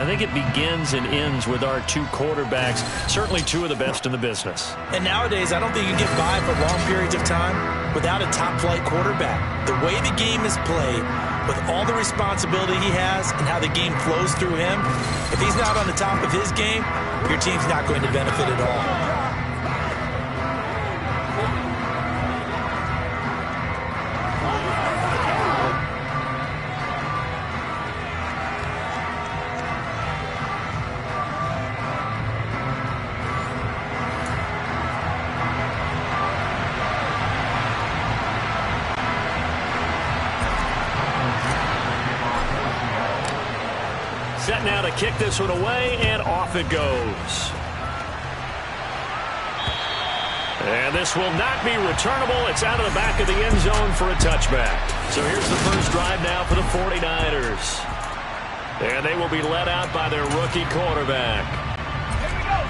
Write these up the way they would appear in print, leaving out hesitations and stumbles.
I think it begins and ends with our two quarterbacks, certainly two of the best in the business. And nowadays, I don't think you can get by for long periods of time without a top-flight quarterback. The way the game is played, with all the responsibility he has and how the game flows through him, if he's not on the top of his game, your team's not going to benefit at all. Set now to kick this one away, and off it goes. And this will not be returnable. It's out of the back of the end zone for a touchback. So here's the first drive now for the 49ers. And they will be led out by their rookie quarterback. Here we go,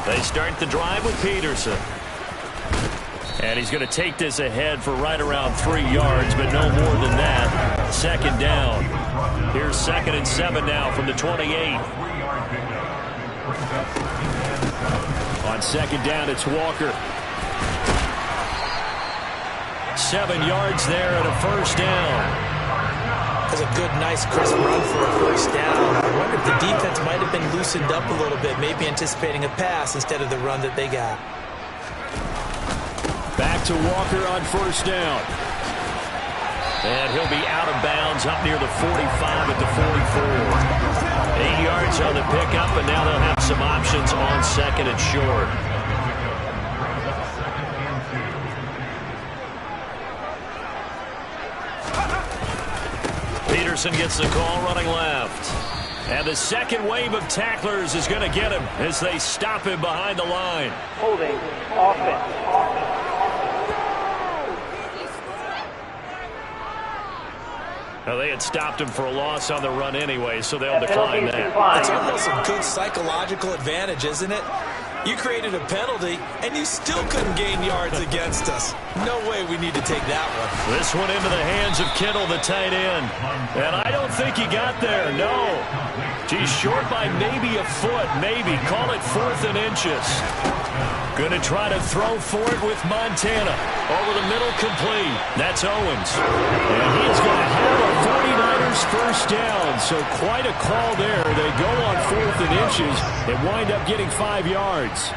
set. They start the drive with Peterson. And he's going to take this ahead for right around 3 yards, but no more than that. Second down. Here's 2nd and 7 now from the 28. On second down, it's Walker. 7 yards there and a first down. That's a good, nice, crisp run for a first down. I wonder if the defense might have been loosened up a little bit, maybe anticipating a pass instead of the run that they got. Back to Walker on first down. And he'll be out of bounds up near the 45 at the 44. 8 yards on the pickup, and now they'll have some options on second and short. Peterson gets the call running left. And the second wave of tacklers is going to get him as they stop him behind the line. Holding offense. Now, they had stopped him for a loss on the run anyway, so they'll decline that. It's almost a good psychological advantage, isn't it? You created a penalty, and you still couldn't gain yards against us. No way we need to take that one. This one into the hands of Kittle, the tight end. And I don't think he got there, no. He's short by maybe a foot, maybe. Call it 4th and inches. Going to try to throw for it with Montana. Over the middle, complete. That's Owens. And he's going to have a 49ers first down. So quite a call there. They go on 4th and inches and wind up getting 5 yards.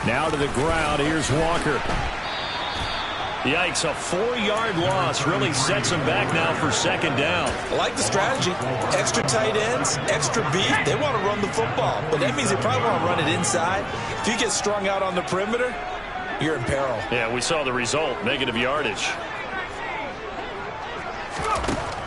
Now to the ground. Here's Walker. Yikes, a 4-yard loss really sets them back now for second down. I like the strategy. Extra tight ends, extra beef. They want to run the football, but that means they probably want to run it inside. If you get strung out on the perimeter, you're in peril. Yeah, we saw the result, negative yardage.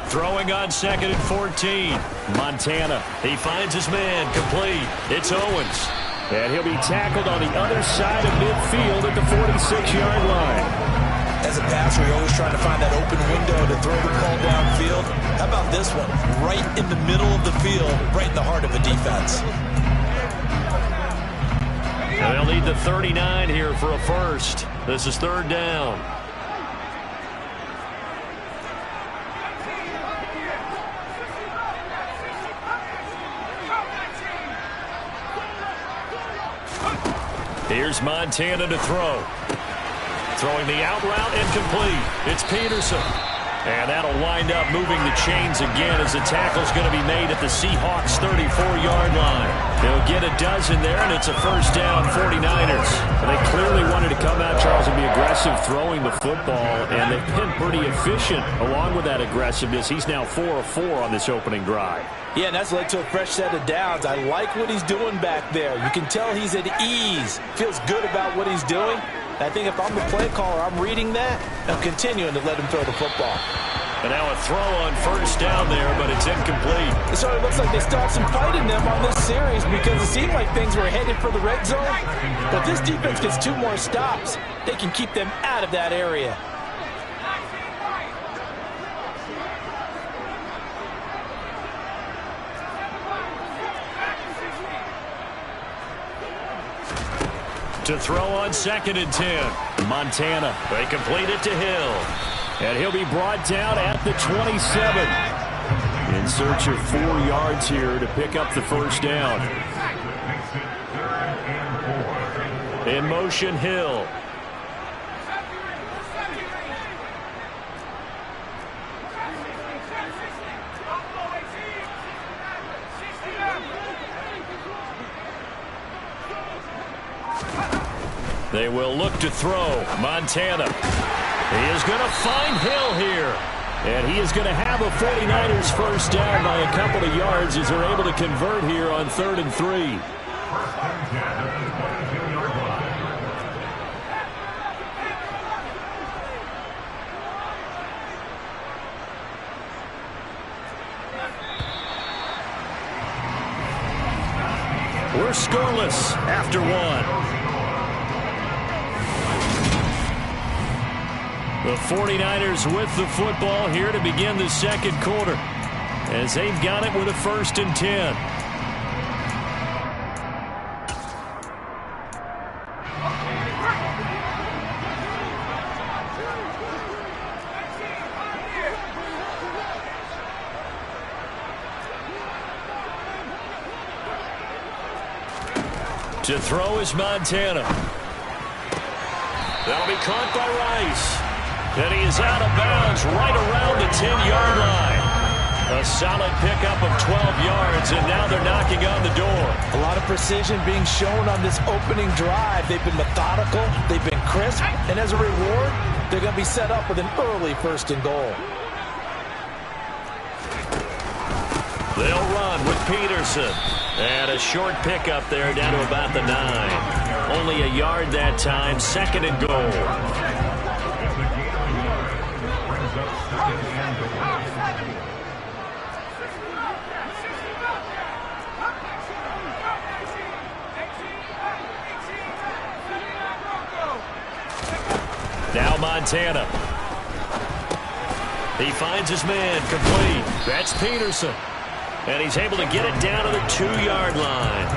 Throwing on 2nd and 14. Montana, he finds his man, complete. It's Owens. And he'll be tackled on the other side of midfield at the 46-yard line. As a passer, you're always trying to find that open window to throw the ball downfield. How about this one? Right in the middle of the field, right in the heart of the defense. They'll need the 39 here for a first. This is 3rd down. Here's Montana to throw. Throwing the out route, incomplete. It's Peterson. And that'll wind up moving the chains again as the tackle's going to be made at the Seahawks' 34-yard line. They'll get a dozen there, and it's a first down, 49ers. And they clearly wanted to come out, Charles, and be aggressive throwing the football, and they've been pretty efficient along with that aggressiveness. He's now 4 of 4 on this opening drive. Yeah, and that's led to a fresh set of downs. I like what he's doing back there. You can tell he's at ease. Feels good about what he's doing. I think if I'm the play caller, I'm reading that. I'm continuing to let him throw the football. And now a throw on first down there, but it's incomplete. It sort of looks like they still have some fight in them on this series because it seemed like things were headed for the red zone. But this defense gets 2 more stops. They can keep them out of that area. To throw on 2nd and 10. Montana. They complete it to Hill. And he'll be brought down at the 27. In search of 4 yards here to pick up the first down. In motion, Hill. They will look to throw. Montana. He is going to find Hill here. And he is going to have a 49ers first down by a couple of yards as they're able to convert here on 3rd and 3. We're scoreless after 1. The 49ers with the football here to begin the second quarter as they've got it with a 1st and 10. To throw is Montana. That'll be caught by Rice. And he is out of bounds right around the 10-yard line. A solid pickup of 12 yards, and now they're knocking on the door. A lot of precision being shown on this opening drive. They've been methodical, they've been crisp, and as a reward, they're going to be set up with an early 1st and goal. They'll run with Peterson. And a short pickup there down to about the 9. Only a yard that time, 2nd and goal. Now Montana. He finds his man complete. That's Peterson. And he's able to get it down to the 2-yard line.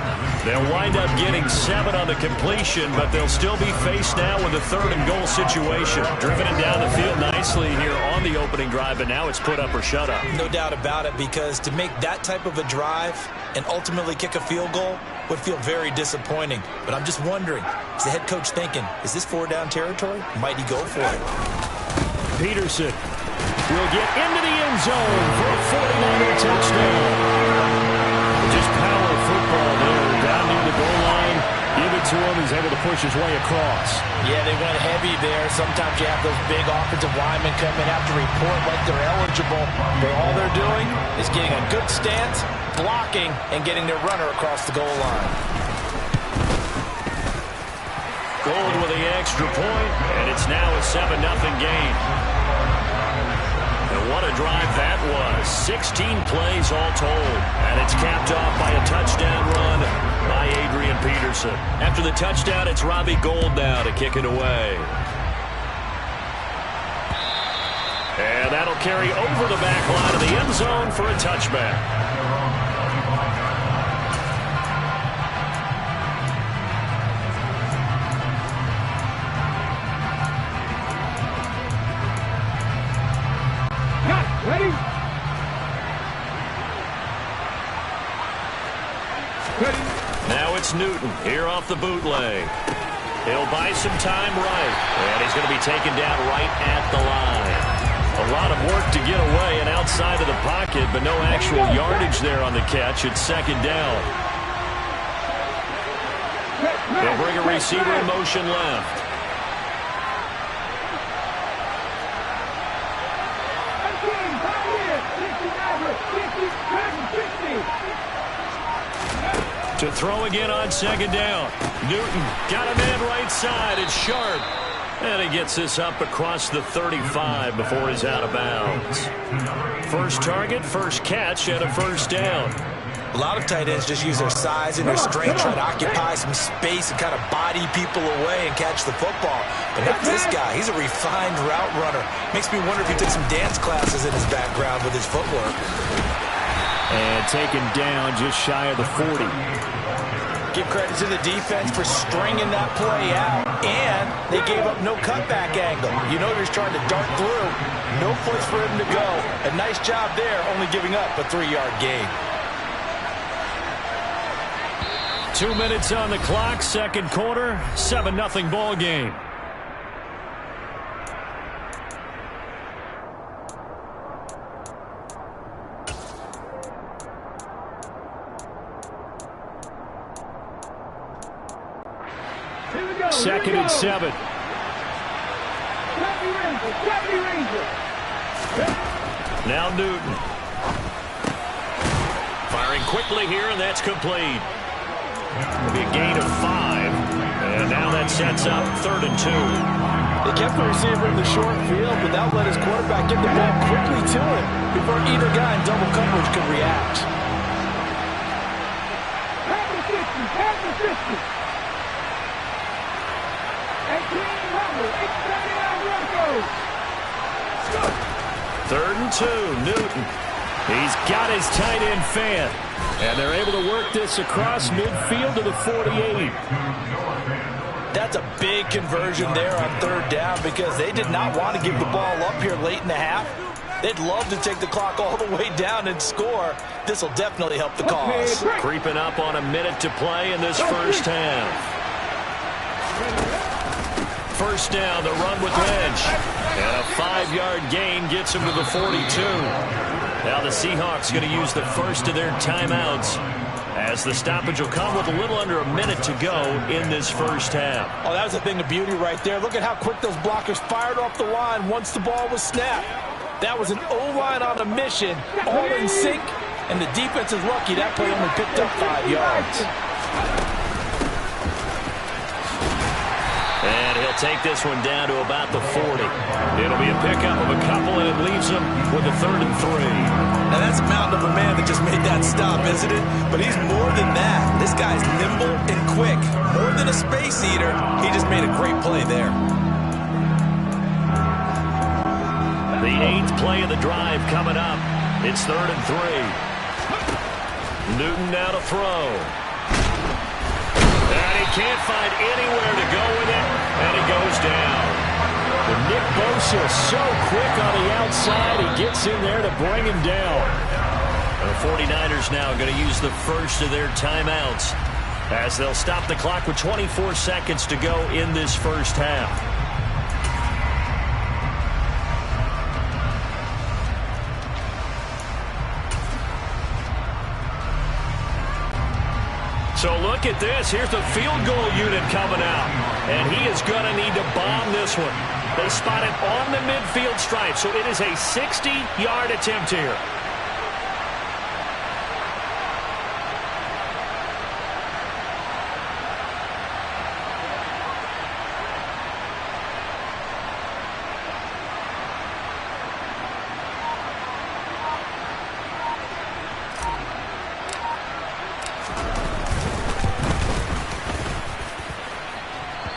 They'll wind up getting 7 on the completion, but they'll still be faced now with a 3rd and goal situation. Driven it down the field nicely here on the opening drive, but now it's put up or shut up. No doubt about it, because to make that type of a drive and ultimately kick a field goal would feel very disappointing. But I'm just wondering, is the head coach thinking, is this 4-down territory? Might he go for it? Peterson will get into the end zone for a 49er touchdown. Just power football there. Down near the goal line. Give it to him. He's able to push his way across. Yeah, they went heavy there. Sometimes you have those big offensive linemen come in, have to report like they're eligible. But all they're doing is getting a good stance, blocking, and getting their runner across the goal line. Gold with the extra point, and it's now a 7-0 game. And what a drive that was. 16 plays all told. And it's capped off by a touchdown run by Adrian Peterson. After the touchdown, it's Robbie Gould now to kick it away. And that'll carry over the back line of the end zone for a touchback. Ready? Now it's Newton here off the bootleg. He'll buy some time right. And he's going to be taken down right at the line. A lot of work to get away and outside of the pocket, but no actual yardage there on the catch. It's 2nd down. They'll bring a receiver in motion left. To throw again on 2nd down. Newton got a man right side. It's Sharp. And he gets this up across the 35 before he's out of bounds. First target, first catch, and a first down. A lot of tight ends just use their size and their strength, try to occupy some space and kind of body people away and catch the football. But not this guy. He's a refined route runner. Makes me wonder if he took some dance classes in his background with his footwork. And taken down just shy of the 40. Give credit to the defense for stringing that play out, and they gave up no cutback angle. You know they're trying to dart through. No place for him to go. A nice job there, only giving up a 3-yard gain. 2 minutes on the clock, second quarter, 7-0 ball game. Second and 7. Now Newton. Firing quickly here, and that's complete. It'll be a gain of 5. And now that sets up 3rd and 2. They kept the receiver in the short field, but that let his quarterback get the ball quickly to him before either guy in double coverage could react. Pass the 50. Third and 2, Newton. He's got his tight end fan. And they're able to work this across midfield to the 48. That's a big conversion there on 3rd down because they did not want to give the ball up here late in the half. They'd love to take the clock all the way down and score. This will definitely help the cause. Creeping up on a minute to play in this first half. First down, the run with Lynch. And a 5-yard gain gets him to the 42. Now the Seahawks going to use the first of their timeouts as the stoppage will come with a little under a minute to go in this first half. Oh, that was a thing of beauty right there. Look at how quick those blockers fired off the line once the ball was snapped. That was an O-line on a mission, all in sync, and the defense is lucky that play only picked up 5 yards. And he'll take this one down to about the 40. It'll be a pickup of a couple, and it leaves him with a 3rd and 3. Now, that's a mountain of a man that just made that stop, isn't it? But he's more than that. This guy's nimble and quick. More than a space eater, he just made a great play there. The 8th play of the drive coming up. It's 3rd and 3. Newton now to throw. And he can't find anywhere to go with it, and he goes down. But Nick Bosa is so quick on the outside, he gets in there to bring him down. And the 49ers now going to use the first of their timeouts as they'll stop the clock with 24 seconds to go in this first half. So look at this. Here's the field goal unit coming out. And he is going to need to bomb this one. They spot it on the midfield stripe. So it is a 60-yard attempt here.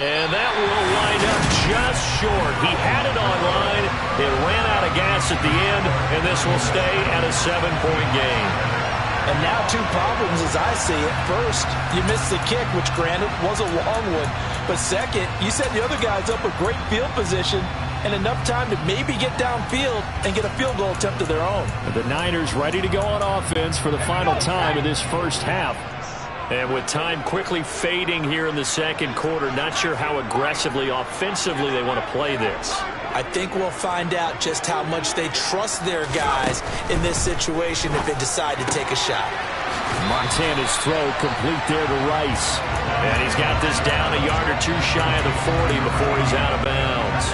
And that will wind up just short. He had it on line. It ran out of gas at the end, and this will stay at a 7-point game. And now 2 problems as I see it. First, you missed the kick, which granted was a long one. But second, you set the other guys up with great field position and enough time to maybe get downfield and get a field goal attempt of their own. The Niners ready to go on offense for the final time in this first half. And with time quickly fading here in the second quarter, not sure how aggressively, offensively they want to play this. I think we'll find out just how much they trust their guys in this situation if they decide to take a shot. Montana's throw complete there to Rice. And he's got this down a yard or 2 shy of the 40 before he's out of bounds.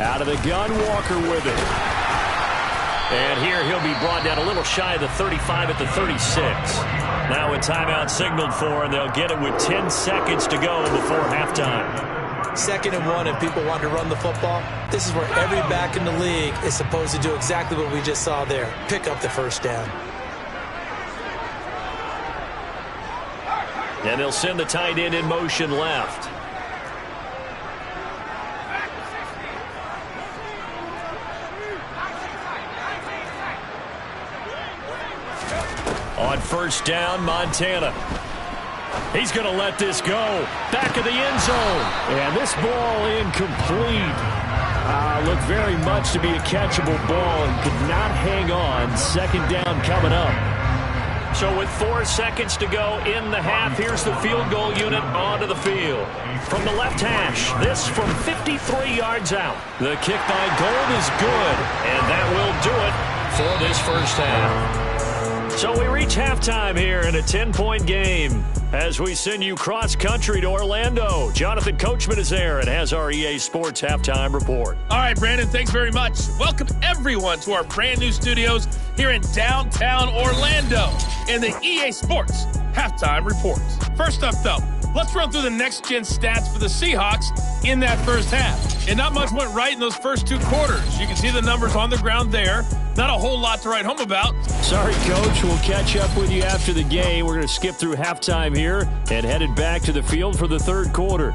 Out of the gun, Walker with it. And here he'll be brought down a little shy of the 35 at the 36. Now a timeout signaled for, and they'll get it with 10 seconds to go before halftime. 2nd and 1, and people want to run the football. This is where every back in the league is supposed to do exactly what we just saw there. Pick up the first down. And they'll send the tight end in motion left. On first down, Montana. He's going to let this go. Back of the end zone. And this ball incomplete. Looked very much to be a catchable ball and could not hang on. Second down coming up. So with 4 seconds to go in the half, here's the field goal unit onto the field. From the left hash, this from 53 yards out. The kick by Gold is good, and that will do it for this first half. So we reach halftime here in a 10-point game as we send you cross-country to Orlando. Jonathan Coachman is there and has our EA Sports halftime report. All right, Brandon, thanks very much. Welcome, everyone, to our brand-new studios here in downtown Orlando in the EA Sports halftime report. First up, though, let's run through the next-gen stats for the Seahawks in that first half. And not much went right in those first 2 quarters. You can see the numbers on the ground there. Not a whole lot to write home about. Sorry, Coach. We'll catch up with you after the game. We're going to skip through halftime here and headed back to the field for the third quarter.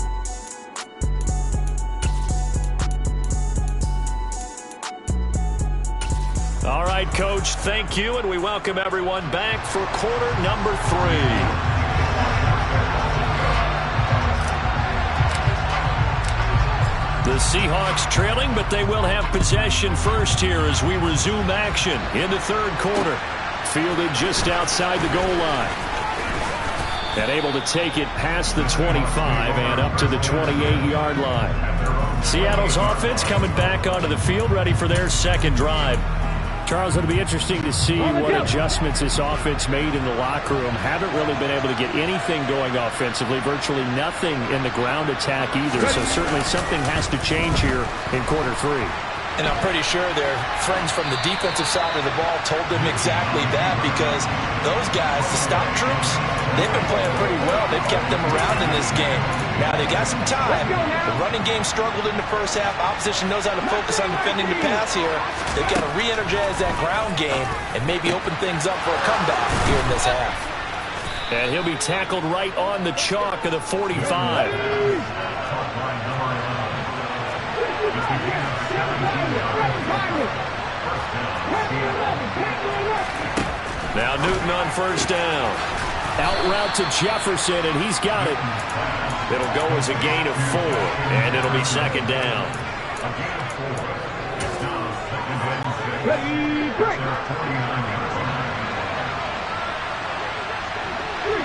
All right, Coach, thank you, and we welcome everyone back for quarter number 3. The Seahawks trailing, but they will have possession first here as we resume action in the third quarter. Fielded just outside the goal line. And able to take it past the 25 and up to the 28-yard line. Seattle's offense coming back onto the field, ready for their second drive. Charles, it'll be interesting to see what adjustments this offense made in the locker room. Haven't really been able to get anything going offensively, virtually nothing in the ground attack either. So certainly something has to change here in quarter 3. And I'm pretty sure their friends from the defensive side of the ball told them exactly that, because those guys, the stop troops, they've been playing pretty well. They've kept them around in this game. Now they got some time. The running game struggled in the first half. Opposition knows how to focus on defending the pass here. They've got to re-energize that ground game and maybe open things up for a comeback here in this half. And he'll be tackled right on the chalk of the 45. Now Newton on first down. Out route to Jefferson, and he's got it. It'll go as a gain of 4, and it'll be second down.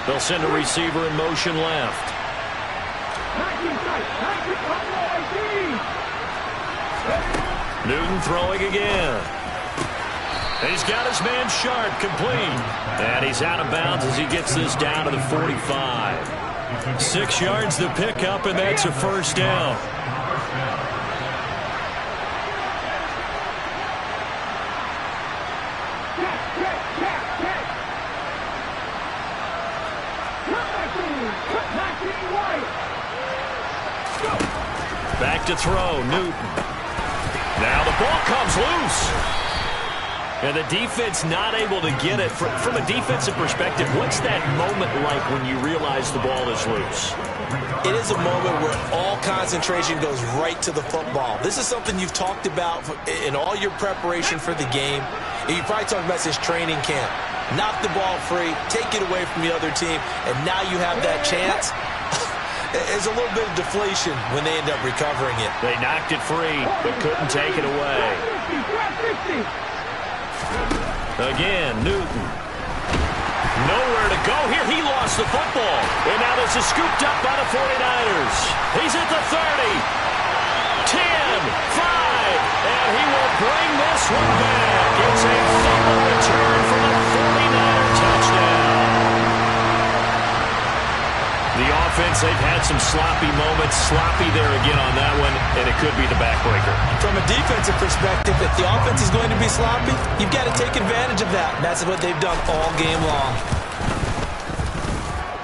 They'll send a receiver in motion left. Newton throwing again. He's got his man Sharp complete. And he's out of bounds as he gets this down to the 45. 6 yards the pickup, and that's a first down. Back to throw, Newton. Now the ball comes loose. And the defense not able to get it. From a defensive perspective, what's that moment like when you realize the ball is loose? It is a moment where all concentration goes right to the football. This is something you've talked about in all your preparation for the game. And you probably talked about this training camp. Knock the ball free, take it away from the other team, and now you have that chance. There's a little bit of deflation when they end up recovering it. They knocked it free, but couldn't take it away. Again, Newton. Nowhere to go here. He lost the football. And now this is scooped up by the 49ers. He's at the 30. 10, 5. And he will bring this one back. It's a fumble return for a 49er touchdown. The offense, they've had some sloppy moments. Sloppy there again on that one, and it could be the backbreaker. From a defensive perspective, if the offense is going to be sloppy, you've got to take advantage of that. And that's what they've done all game long.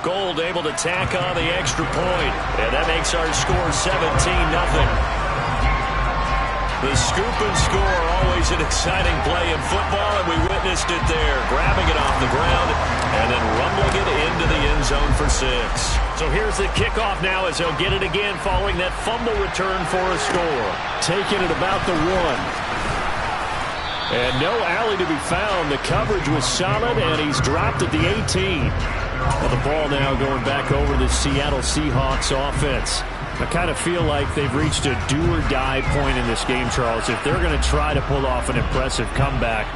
Gold able to tack on the extra point, and that makes our score 17-0. The scoop and score, always an exciting play in football, and we witnessed it there, grabbing it off the ground and then rumbling it into the end zone for 6. So here's the kickoff now as they'll get it again following that fumble return for a score. Taking it about the 1. And no alley to be found. The coverage was solid, and he's dropped at the 18. Well, the ball now going back over the Seattle Seahawks offense. I kind of feel like they've reached a do-or-die point in this game, Charles. If they're going to try to pull off an impressive comeback,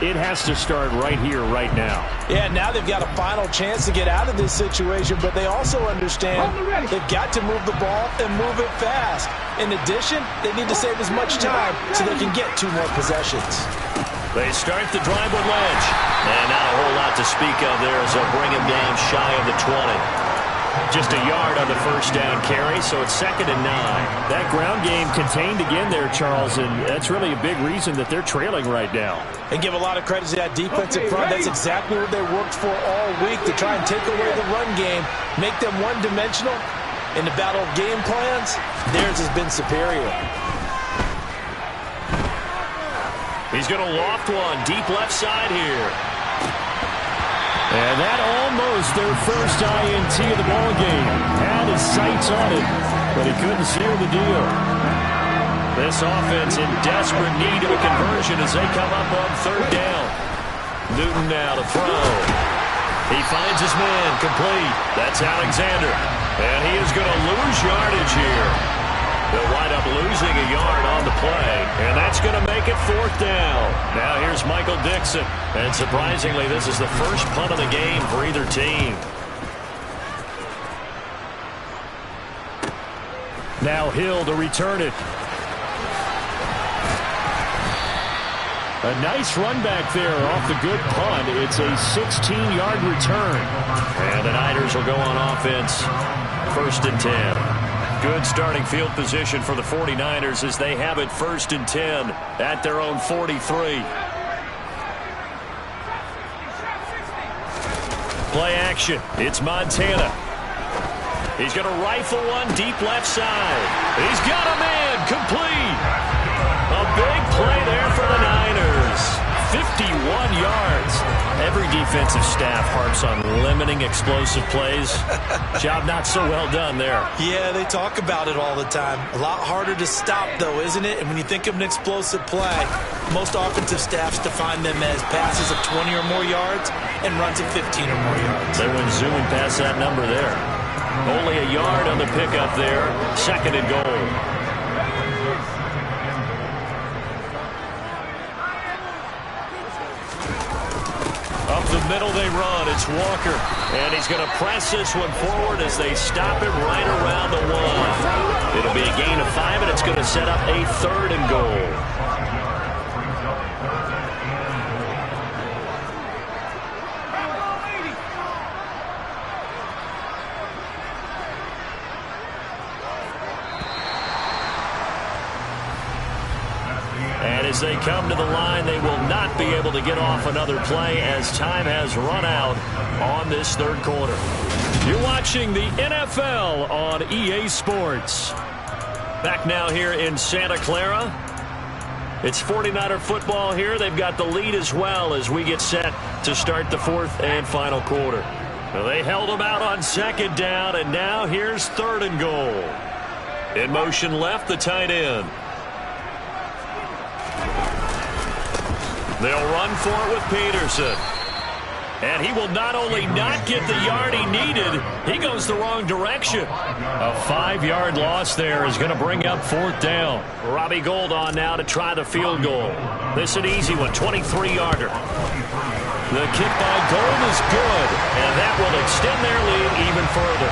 it has to start right here, right now. Yeah, now they've got a final chance to get out of this situation, but they also understand they've got to move the ball and move it fast. In addition, they need to save as much time so they can get 2 more possessions. They start the drive with Ledge. And not a whole lot to speak of there as they'll bring him down shy of the 20. Just a yard on the first down carry, so it's 2nd and 9. That ground game contained again there, Charles, and that's really a big reason that they're trailing right now. And give a lot of credit to that defensive front. That's exactly what they worked for all week, to try and take away the run game, make them one-dimensional. In the battle of game plans, theirs has been superior. He's going to loft one deep left side here. And that almost their first INT of the ball game. Had his sights on it, but he couldn't seal the deal. This offense in desperate need of a conversion as they come up on 3rd down. Newton now to throw. He finds his man, complete. That's Alexander. And he is going to lose yardage here. They'll wind up losing a yard on the play, and that's going to make it 4th down. Now here's Michael Dixon, and surprisingly, this is the first punt of the game for either team. Now Hill to return it. A nice run back there off the good punt. It's a 16-yard return. And the Niners will go on offense, 1st and 10. Good starting field position for the 49ers as they have it 1st and 10 at their own 43. Play action. It's Montana. He's going to rifle one deep left side. He's got a man complete. A big play there for the Niners. 51 yards. Every defensive staff harps on limiting explosive plays. Job not so well done there. Yeah, they talk about it all the time. A lot harder to stop, though, isn't it? And when you think of an explosive play, most offensive staffs define them as passes of 20 or more yards and runs of 15 or more yards. They went zooming past that number there. Only a yard on the pickup there. 2nd and goal. Up the middle they run. It's Walker. And he's going to press this one forward as they stop it right around the 1. It'll be a gain of 5, and it's going to set up a 3rd and goal. And as they come to the line, they will not be able to get off another play as time has run out on this 3rd quarter. You're watching the NFL on EA Sports. Back now here in Santa Clara. It's 49er football here. They've got the lead as well as we get set to start the 4th and final quarter. Well, they held them out on 2nd down, and now here's 3rd and goal. In motion left, the tight end. They'll run for it with Peterson. And he will not only not get the yard he needed, he goes the wrong direction. A 5-yard loss there is going to bring up 4th down. Robbie Gould on now to try the field goal. This is an easy one, 23-yarder. The kick by Gould is good, and that will extend their lead even further.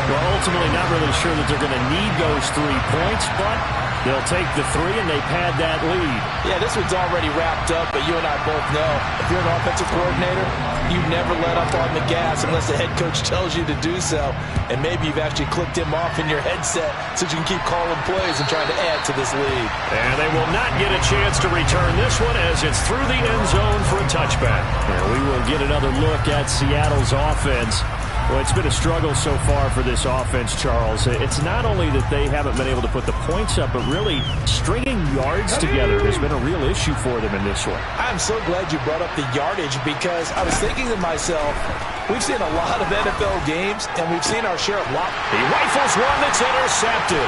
Well, ultimately not really sure that they're going to need those 3 points, but they'll take the 3 and they pad that lead. Yeah, this one's already wrapped up, but you and I both know if you're an offensive coordinator, you never let up on the gas unless the head coach tells you to do so. And maybe you've actually clicked him off in your headset so you can keep calling plays and trying to add to this lead. And they will not get a chance to return this one as it's through the end zone for a touchback. And we will get another look at Seattle's offense. Well, it's been a struggle so far for this offense, Charles. It's not only that they haven't been able to put the points up, but really stringing yards together has been a real issue for them in this one. I'm so glad you brought up the yardage because I was thinking to myself, we've seen a lot of NFL games, and we've seen our share of He rifles one that's intercepted.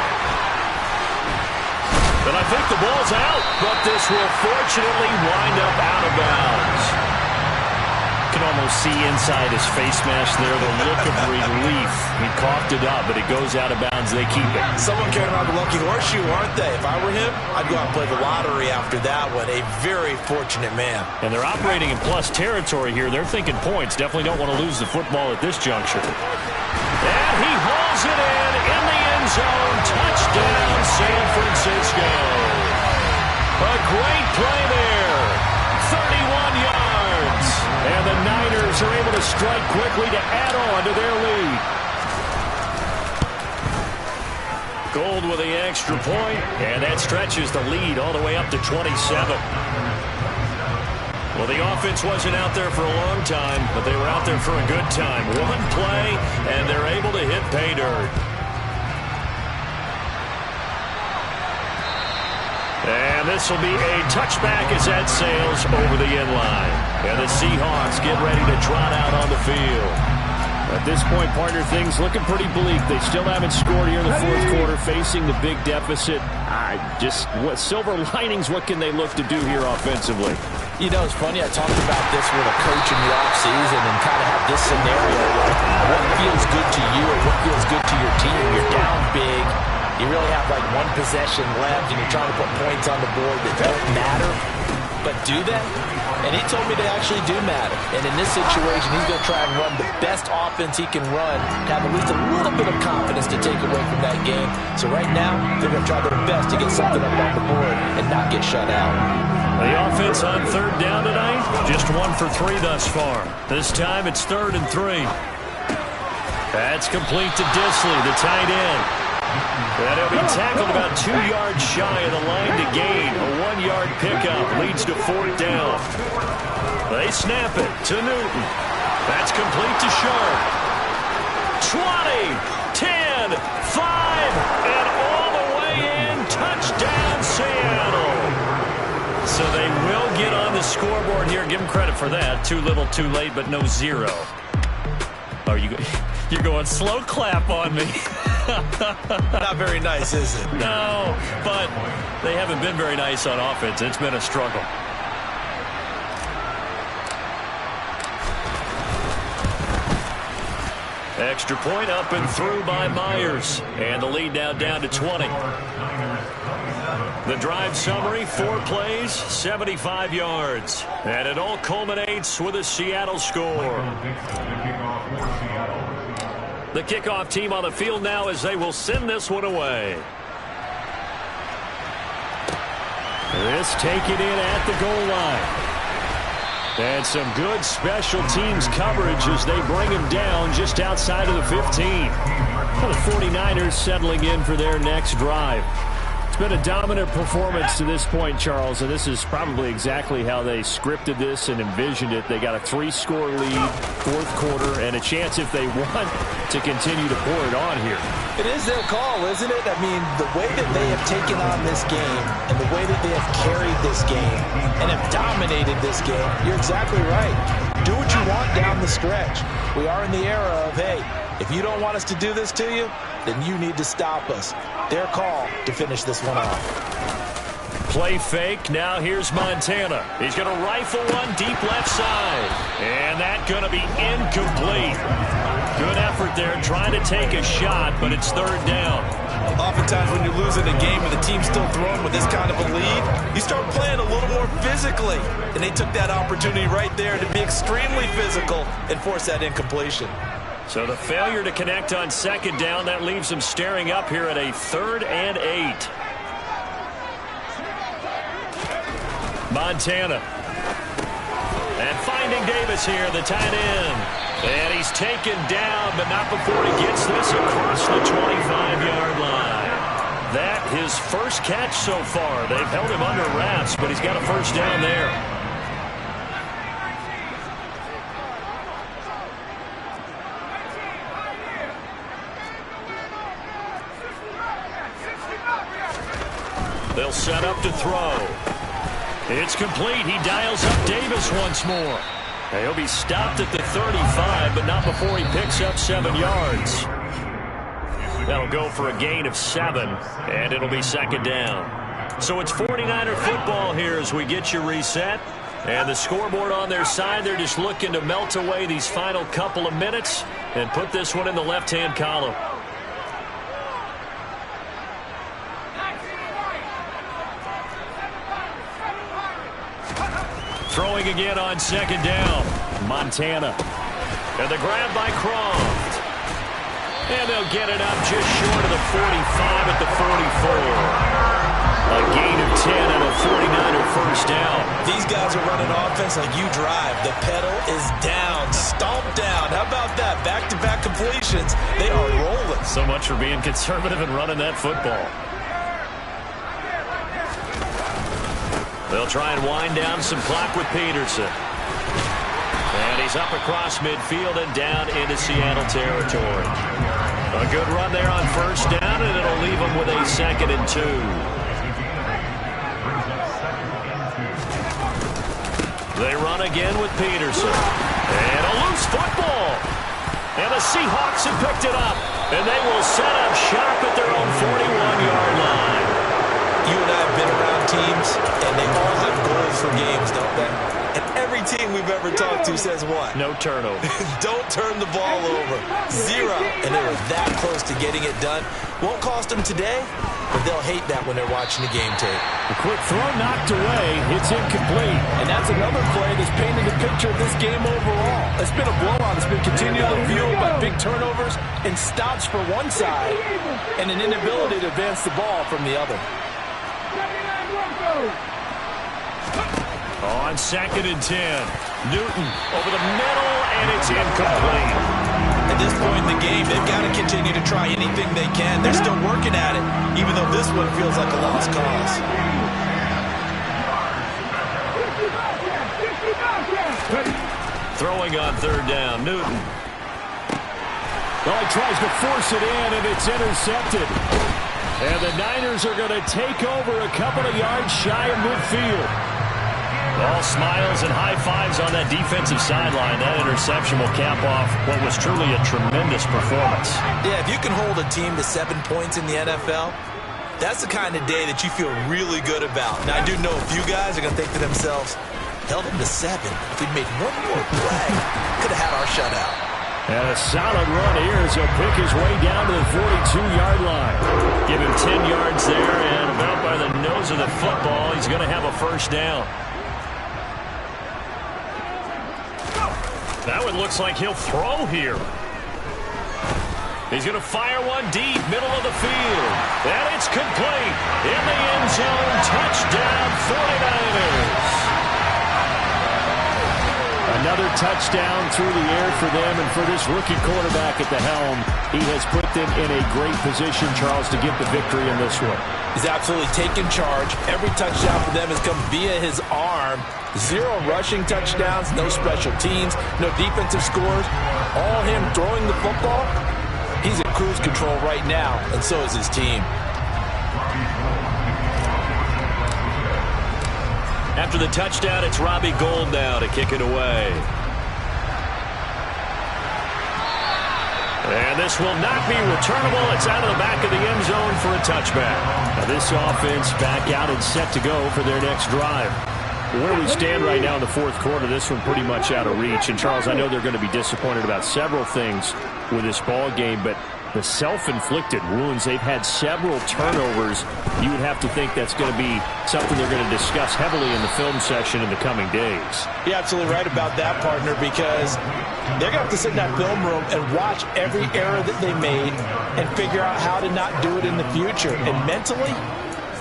And I think the ball's out, but this will fortunately wind up out of bounds. You can almost see inside his face mask there the look of relief. He coughed it up, but it goes out of bounds. They keep it. Someone carrying around the lucky horseshoe, aren't they? If I were him, I'd go out and play the lottery after that one. A very fortunate man. And they're operating in plus territory here. They're thinking points. Definitely don't want to lose the football at this juncture. And he hauls it in the end zone. Touchdown, San Francisco. A great play there. 31 yards. And the Niners are able to strike quickly to add on to their lead. Gold with the extra point, and that stretches the lead all the way up to 27. Well, the offense wasn't out there for a long time, but they were out there for a good time. One play, and they're able to hit pay dirt. And this will be a touchback as that sails over the end line. And the Seahawks get ready to trot out on the field. At this point, partner, things looking pretty bleak. They still haven't scored here in the fourth quarter, facing the big deficit. What silver linings, what can they look to do here offensively? You know, it's funny. I talked about this with a coach in the offseason and kind of had this scenario. What feels good to you or what feels good to your team? You're down big. You really have like one possession left, and you're trying to put points on the board that don't matter. But do they? And he told me they actually do matter. And in this situation, he's going to try and run the best offense he can run to have at least a little bit of confidence to take away from that game. So right now, they're going to try their best to get something up on the board and not get shut out. The offense on third down tonight, just 1 for 3 thus far. This time it's 3rd and 3. That's complete to Disley, the tight end. And he'll be tackled about 2 yards shy of the line to gain. A 1-yard pickup leads to 4th down. They snap it to Newton. That's complete to Sharp. 20, 10, 5, and all the way in. Touchdown, Seattle. So they will get on the scoreboard here. Give them credit for that. Too little, too late, but no 0. Oh, you're going slow clap on me. Not very nice, is it? No, but they haven't been very nice on offense. It's been a struggle. Extra point up and through by Myers. And the lead now down to 20. The drive summary, 4 plays, 75 yards. And it all culminates with a Seattle score. The kickoff team on the field now as they will send this one away. This taken in at the goal line. And some good special teams coverage as they bring him down just outside of the 15. The 49ers settling in for their next drive. It's been a dominant performance to this point, Charles, and this is probably exactly how they scripted this and envisioned it. They got a 3-score lead, fourth quarter, and a chance if they want to continue to pour it on here. It is their call, isn't it? I mean, the way that they have taken on this game and the way that they have carried this game and have dominated this game, you're exactly right. Do what you want down the stretch. We are in the era of, hey, if you don't want us to do this to you, then you need to stop us. Their call to finish this one off. Play fake. Now here's Montana. He's going to rifle one deep left side. And that's going to be incomplete. Good effort there trying to take a shot, but it's 3rd down. Oftentimes when you're losing a game and the team's still throwing with this kind of a lead, you start playing a little more physically. And they took that opportunity right there to be extremely physical and force that incompletion. So the failure to connect on 2nd down, that leaves them staring up here at a 3rd and 8. Montana. And finding Davis here, the tight end. And he's taken down, but not before he gets this across the 25-yard line. That his first catch so far. They've held him under wraps, but he's got a 1st down there. They'll set up to throw. It's complete. He dials up Davis once more. He'll be stopped at the 35, but not before he picks up 7 yards. That'll go for a gain of 7, and it'll be 2nd down. So it's 49er football here as we get you reset. And the scoreboard on their side, they're just looking to melt away these final couple of minutes and put this one in the left-hand column. Throwing again on second down. Montana. And the grab by Croft. And they'll get it up just short of the 45 at the 44. A gain of 10 and a 49er first down. These guys are running offense like you drive. The pedal is down, stomped down. How about that? Back-to-back completions. They are rolling. So much for being conservative and running that football. They'll try and wind down some clock with Peterson. And he's up across midfield and down into Seattle territory. A good run there on first down, and it'll leave them with a 2nd and 2. They run again with Peterson. And a loose football. And the Seahawks have picked it up. And they will set up shop at their own 41-yard line. You and I have been around teams, and they all have goals for games, don't they? And every team we've ever talked to says what? No turnover. Don't turn the ball over. 0. And they were that close to getting it done. Won't cost them today, but they'll hate that when they're watching the game tape. A quick throw knocked away. It's incomplete. And that's another play that's painted the picture of this game overall. It's been a blowout. It's been continually fueled by big turnovers and stops for one side and an inability to advance the ball from the other. On 2nd and 10. Newton over the middle, and it's incomplete. At this point in the game, they've got to continue to try anything they can. They're still working at it, even though this one feels like a lost cause. Throwing on 3rd down, Newton. Well, he tries to force it in, and it's intercepted. And the Niners are going to take over a couple of yards shy of midfield. All smiles and high fives on that defensive sideline. That interception will cap off what was truly a tremendous performance. Yeah, if you can hold a team to 7 points in the NFL, that's the kind of day that you feel really good about. Now, I do know a few guys are going to think to themselves, held them to 7. If we'd made one more play, could have had our shutout. And a solid run here as he'll pick his way down to the 42-yard line. Give him 10 yards there, and about by the nose of the football, he's going to have a first down. That one looks like he'll throw here. He's going to fire one deep, middle of the field. And it's complete. In the end zone, touchdown 49ers. Another touchdown through the air for them, and for this rookie quarterback at the helm, he has put them in a great position, Charles, to get the victory in this one. He's absolutely taken charge. Every touchdown for them has come via his arm. 0 rushing touchdowns, no special teams, no defensive scores. All him throwing the football. He's in cruise control right now, and so is his team. After the touchdown, it's Robbie Gould now to kick it away. And this will not be returnable. It's out of the back of the end zone for a touchback. Now this offense back out and set to go for their next drive. Where we stand right now in the 4th quarter, this one pretty much out of reach. And, Charles, I know they're going to be disappointed about several things with this ball game, but the self-inflicted wounds, they've had several turnovers. You would have to think that's going to be something they're going to discuss heavily in the film section in the coming days. You're absolutely right about that, partner, because they're going to have to sit in that film room and watch every error that they made and figure out how to not do it in the future. And mentally,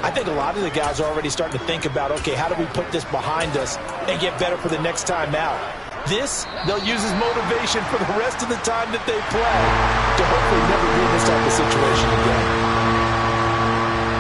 I think a lot of the guys are already starting to think about, okay, how do we put this behind us and get better for the next time out? This, they'll use as motivation for the rest of the time that they play to hopefully never be in this type of situation again.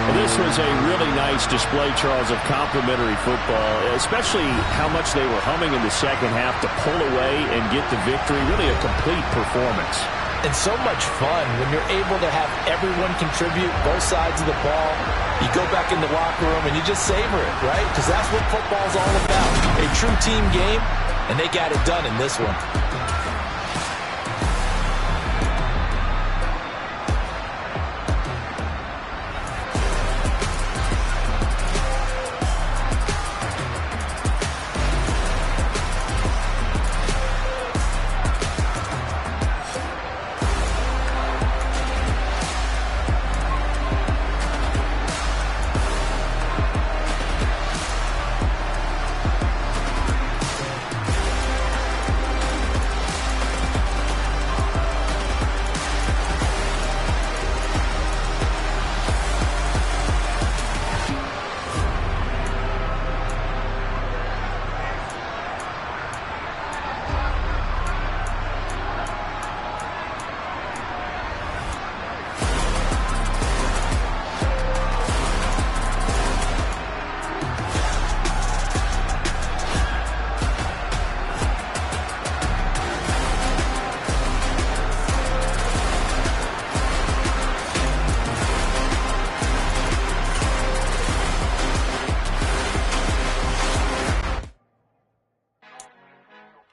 Well, this was a really nice display, Charles, of complimentary football, especially how much they were humming in the second half to pull away and get the victory. Really a complete performance. And so much fun when you're able to have everyone contribute, both sides of the ball. You go back in the locker room and you just savor it, right? Because that's what football's all about. A true team game, and they got it done in this one.